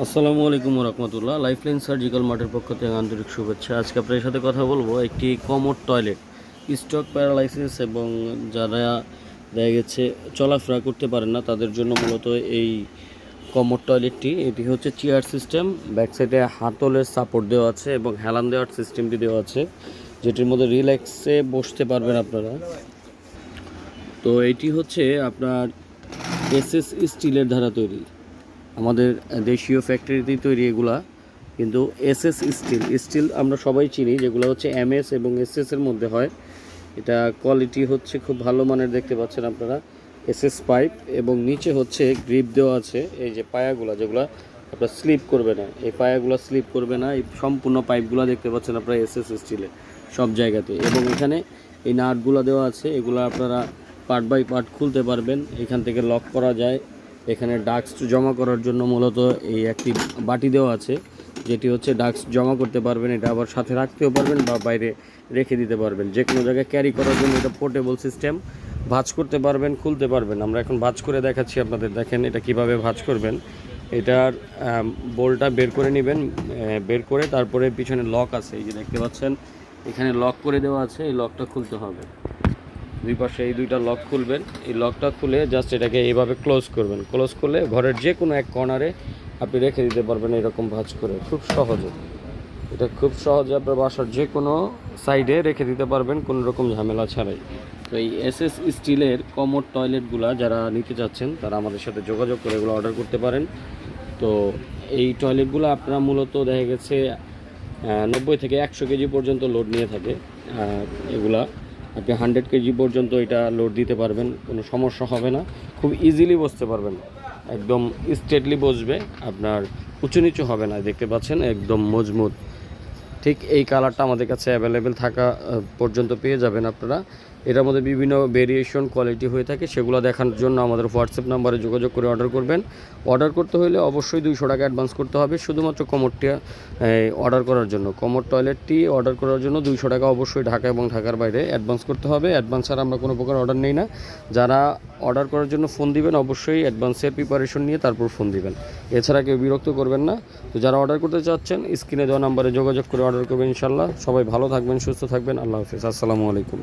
আসসালামু আলাইকুম রহমতুল্লাহ। Lifeline surgical মার্টের পক্ষ থেকে আন্তরিক শুভেচ্ছা। আজকে আপনাদের সাথে কথা বলবো একটি কমোড টয়লেট, স্ট্রোক প্যারালাইসিস এবং যারা দেখা গেছে চলাফেরা করতে পারেন না তাদের জন্য মূলত এই কমোড টয়লেটটি। এটি হচ্ছে চেয়ার সিস্টেম, ব্যাক সাইডে হাতলের সাপোর্ট দেওয়া আছে এবং হেলান দেওয়ার সিস্টেমটি দেওয়া আছে, যেটির মধ্যে রিল্যাক্সে বসতে পারবেন আপনারা। তো এটি হচ্ছে আপনার এসএস স্টিলের দ্বারা তৈরি, আমাদের দেশীয় ফ্যাক্টরিতেই তৈরি এগুলা, কিন্তু এসএস স্টিল আমরা সবাই চিনি, যেগুলো হচ্ছে এমএস এবং এসএসের মধ্যে হয়। এটা কোয়ালিটি হচ্ছে খুব ভালো মানের, দেখতে পাচ্ছেন আপনারা এসএস পাইপ, এবং নিচে হচ্ছে গ্রিপ দেওয়া আছে। এই যে পায়াগুলো যেগুলো আপনার স্লিপ করবে না, এই পায়াগুলো স্লিপ করবে না, এই সম্পূর্ণ পাইপগুলো দেখতে পাচ্ছেন আপনারা এসএস স্টিলের সব জায়গাতে। এবং এখানে এই নাটগুলো দেওয়া আছে, এগুলো আপনারা পার্ট বাই পার্ট খুলতে পারবেন। এখান থেকে লক করা যায়। এখানে ডাস্ট জমা করার জন্য মূলত এই একটি বাটি দেওয়া আছে, যেটি হচ্ছে ডাস্ট জমা করতে পারবেন। এটা আবার সাথে রাখতেও পারবেন বা বাইরে রেখে দিতে পারবেন, যে কোনো জায়গায় ক্যারি করার জন্য এটা পোর্টেবল সিস্টেম। ভাঁজ করতে পারবেন, খুলতে পারবেন। আমরা এখন ভাঁজ করে দেখাচ্ছি আপনাদের, দেখেন এটা কিভাবে ভাঁজ করবেন। এটার বোল্টটা বের করে নেবেন, বের করে তারপরে পিছনে লক আছে, এই যে দেখতে পাচ্ছেন এখানে লক করে দেওয়া আছে। এই লকটা খুলতে হবে, দুই পাশে এই দুইটা লক খুলবেন। এই লকটা খুলে জাস্ট এটাকে এইভাবে ক্লোজ করবেন। ক্লোজ করলে ঘরের যে কোনো এক কর্নারে আপনি রেখে দিতে পারবেন এরকম ভাঁজ করে, খুব সহজে। এটা খুব সহজে আপনার বাসার যে কোনো সাইডে রেখে দিতে পারবেন কোনো রকম ঝামেলা ছাড়াই। তো এই এসএস স্টিলের কমোড টয়লেটগুলো যারা নিতে চাচ্ছেন তারা আমাদের সাথে যোগাযোগ করে এগুলো অর্ডার করতে পারেন। তো এই টয়লেটগুলো আপনারা মূলত দেখা গেছে 90 থেকে 100 কেজি পর্যন্ত লোড নিয়ে থাকে। এগুলা আপনি 100 কেজি পর্যন্ত এটা লোড দিতে পারবেন, কোনো সমস্যা হবে না। খুব ইজিলি বসতে পারবেন, একদম স্ট্রেটলি বসবে, আপনার উঁচু নিচু হবে না। দেখতে পাচ্ছেন একদম মজবুত। ঠিক এই কালারটা আমাদের কাছে অ্যাভেলেবেল থাকা পর্যন্ত পেয়ে যাবেন আপনারা। এটার মধ্যে বিভিন্ন ভেরিয়েশন কোয়ালিটি হয়ে থাকে, সেগুলো দেখানোর জন্য আমাদের হোয়াটসঅ্যাপ নাম্বারে যোগাযোগ করে অর্ডার করবেন। অর্ডার করতে হলে অবশ্যই 200 টাকা অ্যাডভান্স করতে হবে, শুধুমাত্র কমোডটা অর্ডার করার জন্য। কমোড টয়লেটটি অর্ডার করার জন্য 200 টাকা অবশ্যই ঢাকা এবং ঢাকার বাইরে অ্যাডভান্স করতে হবে। অ্যাডভান্স ছাড়া আমরা কোনো প্রকার অর্ডার নেই না। যারা অর্ডার করার জন্য ফোন দিবেন অবশ্যই অ্যাডভান্সের প্রিপারেশন নিয়ে তারপর ফোন দিবেন, এছাড়া কেউ বিরক্ত করবেন না। তো যারা অর্ডার করতে চাচ্ছেন স্ক্রিনে দেওয়া নাম্বারে যোগাযোগ করে অর্ডার করবেন ইনশাল্লাহ। সবাই ভালো থাকবেন, সুস্থ থাকবেন। আল্লাহ হাফিজ, আসসালামু আলাইকুম।